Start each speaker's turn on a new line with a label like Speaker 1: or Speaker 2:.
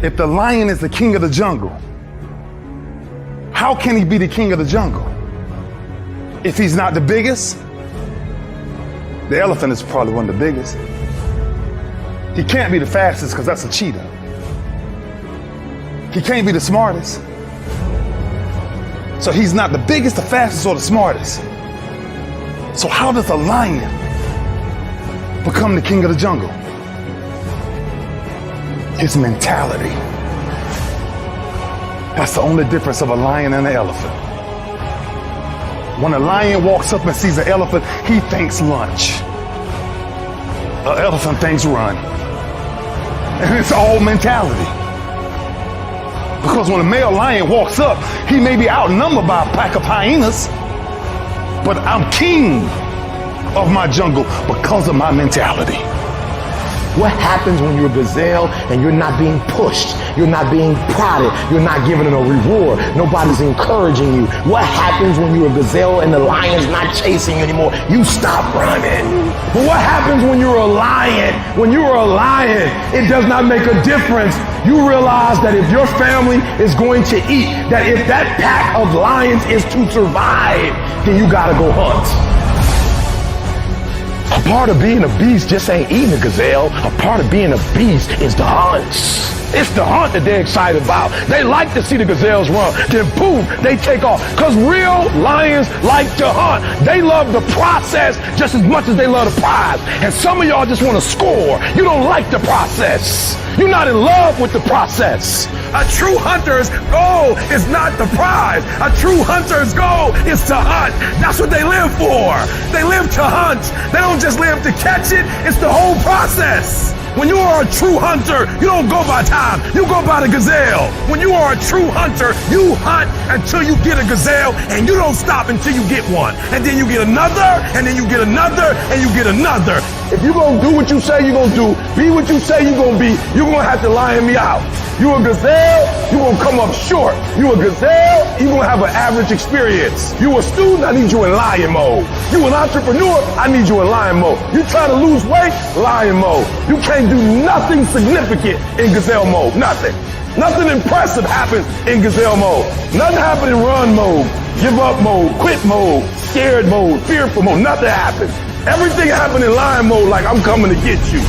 Speaker 1: If the lion is the king of the jungle, how can he be the king of the jungle? If he's not the biggest, the elephant is probably one of the biggest. He can't be the fastest because that's a cheetah. He can't be the smartest. So he's not the biggest, the fastest, or the smartest. So how does a lion become the king of the jungle? His mentality. That's the only difference of a lion and an elephant. When a lion walks up and sees an elephant, he thinks lunch. An elephant thinks run. And it's all mentality. Because when a male lion walks up, he may be outnumbered by a pack of hyenas, but I'm king of my jungle because of my mentality.
Speaker 2: What happens when you're a gazelle and you're not being pushed? You're not being prodded. You're not given a reward. Nobody's encouraging you. What happens when you're a gazelle and the lion's not chasing you anymore? You stop running. But what happens when you're a lion? When you're a lion, it does not make a difference. You realize that if your family is going to eat, that if that pack of lions is to survive, then you gotta go hunt. A part of being a beast just ain't eating a gazelle. A part of being a beast is the hunts. It's the hunt that they're excited about. They like to see the gazelles run. Then boom, they take off. Because real lions like to hunt. They love the process just as much as they love the prize. And some of y'all just want to score. You don't like the process. You're not in love with the process. A true hunter's goal is not the prize. A true hunter's goal is to hunt. That's what they live for. They live to hunt. They don't just live to catch it. It's the whole process. When you are a true hunter, you don't go by time, you go by the gazelle. When you are a true hunter, you hunt until you get a gazelle, and you don't stop until you get one. And then you get another, and then you get another, and you get another. If you're gonna do what you say you're gonna do, be what you say you're gonna be, you're gonna have to lion me out. You a gazelle, you gonna come up short. You a gazelle, you gonna have an average experience. You a student, I need you in lion mode. You an entrepreneur, I need you in lion mode. You trying to lose weight, lion mode. You can't do nothing significant in gazelle mode, nothing. Nothing impressive happens in gazelle mode. Nothing happens in run mode, give up mode, quit mode, scared mode, fearful mode, nothing happens. Everything happens in lion mode like I'm coming to get you.